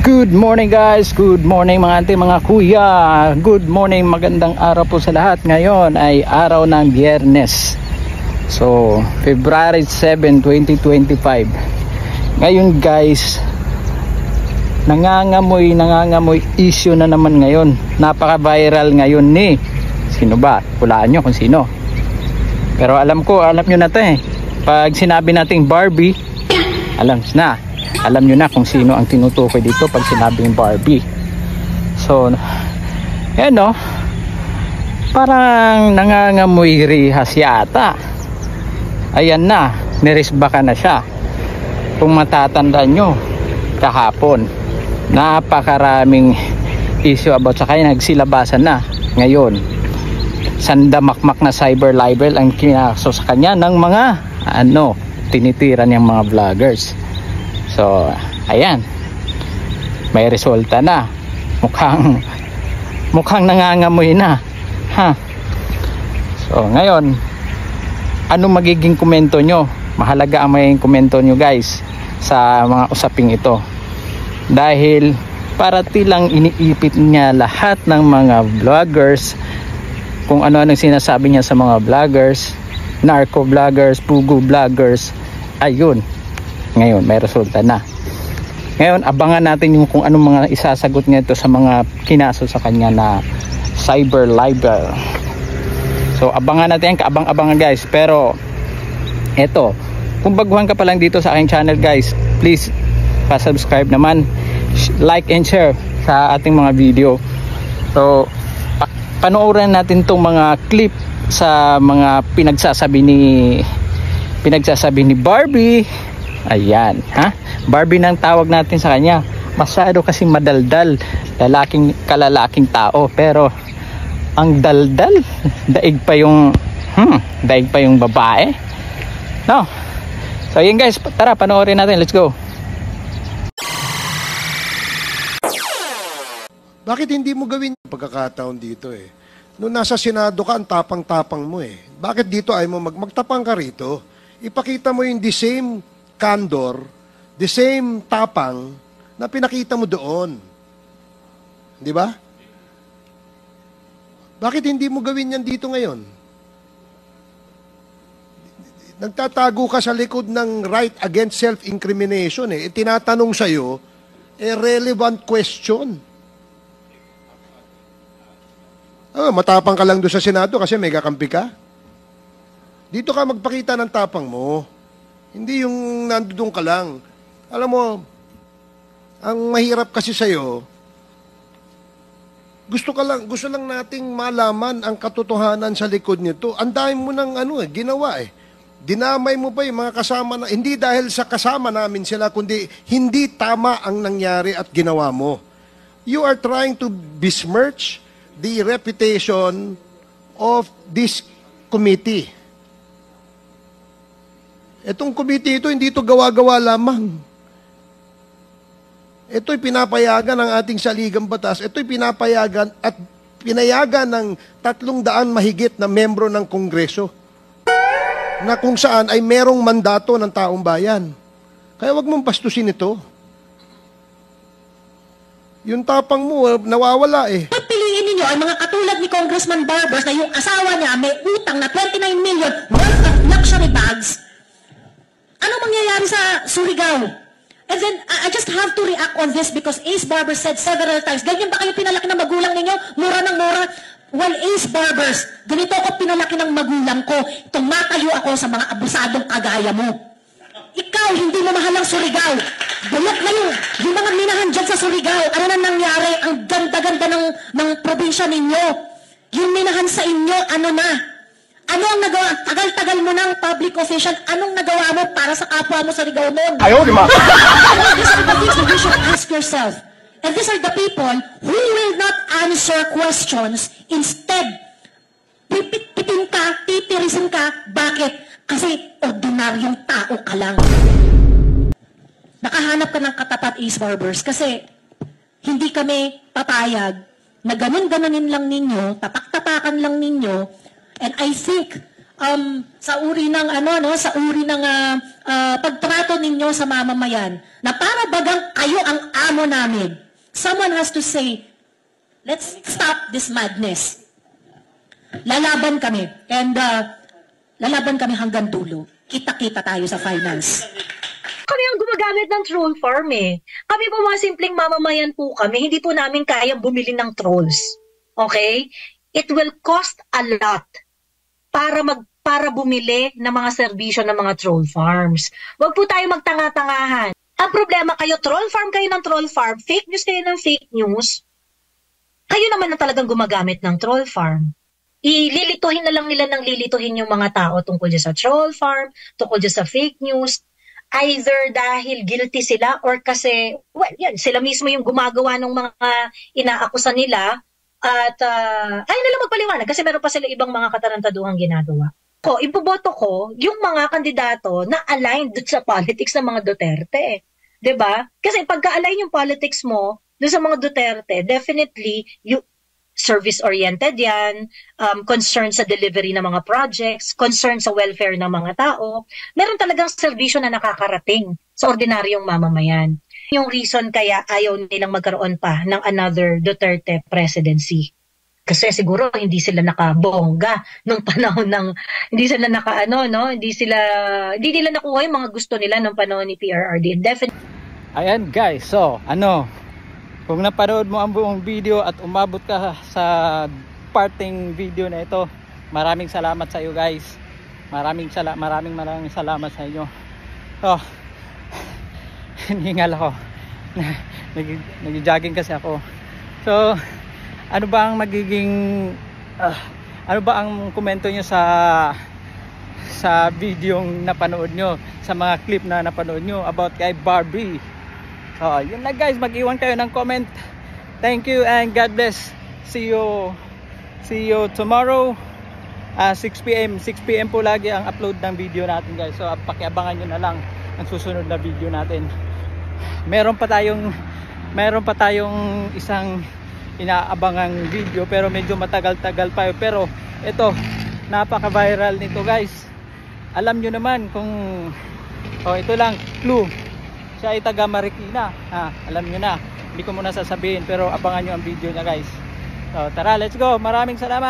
Good morning guys, good morning mga ante, mga kuya. Good morning, magandang araw po sa lahat. Ngayon ay araw ng Biyernes. So, February 7, 2025. Ngayon guys, nangangamoy issue na naman ngayon. Napaka-viral ngayon ni sino ba? Hulaan nyo kung sino. Pero alam nyo na to eh. Pag sinabi nating Barbie, alam nyo na kung sino ang tinutukoy dito pag sinabing Barbie. So, yan no, parang nangangamoy rihas yata. Ayan na, nirisbaka na siya. Kung matatandaan nyo, kahapon napakaraming issue about sa kanya, nagsilabasan na. Ngayon, sandamakmak na cyber libel ang kinaso sa kanya ng mga tinitira niyang mga vloggers. So, ayan, may resulta na. Mukhang nangangamoy na. So, ngayon, ano magiging komento nyo? Mahalaga ang magiging komento nyo guys sa mga usaping ito. Dahil para tilang iniipit niya lahat ng mga vloggers, kung ano-ano sinasabi niya sa mga vloggers, narco vloggers, pugo vloggers. Ayun, ngayon may resulta na. Ngayon abangan natin yung kung anong mga isasagot niya ito sa mga kinaso sa kanya na cyber libel. So abangan natin, kaabang-abangan guys. Pero eto, kung baguhan ka pa lang dito sa aking channel guys, please pa-subscribe naman, like and share sa ating mga video. So panoorin natin tong mga clip sa mga pinagsasabi ni Barbie. Ayan, Barbie nang tawag natin sa kanya. Masyado kasi madaldal, kalalaking tao, pero ang daldal, daig pa yung babae. No. So yun guys, tara panoorin natin, let's go. Bakit hindi mo gawin pagkakataon dito eh? Noong nasa Senado ka, ang tapang-tapang mo eh. Bakit dito ay mo magtapang ka rito? Ipakita mo yung the same candor, the same tapang na pinakita mo doon. Di ba? Bakit hindi mo gawin yan dito ngayon? Nagtatago ka sa likod ng right against self-incrimination eh. Tinatanong sa'yo, relevant question. Matapang ka lang doon sa Senado kasi may kakampi ka. Dito ka magpakita ng tapang mo. Hindi yung nandoon ka lang. Alam mo, ang mahirap kasi sa'yo, gusto lang nating malaman ang katotohanan sa likod nito. Ang dami mo ng ginawa eh. Dinamay mo pa yung mga kasama na, hindi dahil sa kasama namin sila, kundi hindi tama ang nangyari at ginawa mo. You are trying to besmirch the reputation of this committee. Itong committee ito, hindi ito gawa-gawa lamang. Ito'y pinapayagan ng ating saligang batas. Ito'y pinapayagan at pinayagan ng 300 mahigit na membro ng Kongreso na kung saan ay merong mandato ng taong bayan. Kaya wag mong pastusin ito. Yung tapang mo, nawawala eh. Piliin ninyo ang mga katulad ni Congressman Barbers na yung asawa niya may utang na 29 million worth of luxury bags. Ano mangyayari sa Surigao? And then, I just have to react on this because Ace Barber said several times, ganyan ba kayo pinalaki ng magulang ninyo? Mura ng mura? Well, Ace Barbers, ganito ako pinalaki ng magulang ko. Tumatayo ako sa mga abusadong kagaya mo. Ikaw, hindi mo mahal ang Surigao. Bulok na yung mga minahan dyan sa Surigao. Ano na nangyari? Ang ganda-ganda ng probinsya ninyo. Yung minahan sa inyo, ano na? Ano ang nagawa? Tagal-tagal mo ng public official. Anong nagawa mo para sa kapwa mo sa Surigao noon? Ayaw, di ba? These are the things that you should ask yourself. And these are the people who will not answer questions. Instead, pipitin ka, titirisin ka. Bakit? Kasi ordinaryong tao ka lang. Nakahanap ka ng katapat, Ace Barbers, kasi hindi kami papayag na ganun-ganunin lang ninyo, tapak-tapakan lang ninyo, and I think sa uri ng pagtrato ninyo sa mamamayan na para bagang kayo ang amo reklamo namin. Someone has to say, let's stop this madness. Lalaban kami. And lalaban kami hanggang dulo. Kita-kita tayo sa finals. Kami ang gumagamit ng troll farm eh. Kami po mga simpleng mamamayan po kami. Hindi po namin kayang bumili ng trolls. Okay? It will cost a lot para bumili ng mga serbisyo ng mga troll farms. Huwag po tayo magtanga-tangahan. Ang problema kayo, troll farm kayo ng troll farm, fake news kayo ng fake news. Kayo naman na talagang gumagamit ng troll farm. Ililituhin na lang nila ng lilituhin yung mga tao tungkol dyan sa troll farm, tungkol dyan sa fake news, either dahil guilty sila or kasi, well, yan, sila mismo yung gumagawa ng mga inaakusa nila at ayaw nila magpaliwanag kasi meron pa sila ibang mga katarantaduhang ginagawa. Iboboto ko yung mga kandidato na aligned sa politics ng mga Duterte. 'Di ba? Kasi pagka-align yung politics mo doon sa mga Duterte, definitely you service-oriented yan, concern sa delivery ng mga projects, concern sa welfare ng mga tao. Meron talagang serbisyo na nakakarating sa ordinaryong mamamayan. Yung reason kaya ayaw nilang magkaroon pa ng another Duterte presidency. Kasi siguro hindi sila nakabongga nung panahon ng hindi sila hindi nila nakuha yung mga gusto nila nung panahon ni PRRD. Definitely. Ayan guys, so kung napanood mo ang buong video at umabot ka sa parting video na ito, maraming salamat sa iyo guys. Maraming salamat sa inyo. So, hiningal ako. Nag-jogging kasi ako. So, ano ba ang komento nyo sa video napanood nyo, sa mga clip na napanood nyo about kay Barbie? So, yun na guys, mag-iwan kayo ng comment. Thank you and God bless. See you tomorrow 6 PM po lagi ang upload ng video natin guys. So, pakiabangan nyo na lang ang susunod na video natin. Meron pa tayong isang inaabangang video pero medyo matagal-tagal pa yun. Pero ito, napaka-viral nito guys. Alam nyo naman kung ito lang, clue. Siya ay taga Marikina. Alam nyo na. Hindi ko muna sasabihin pero abangan nyo ang video niya guys. So tara, let's go. Maraming salamat.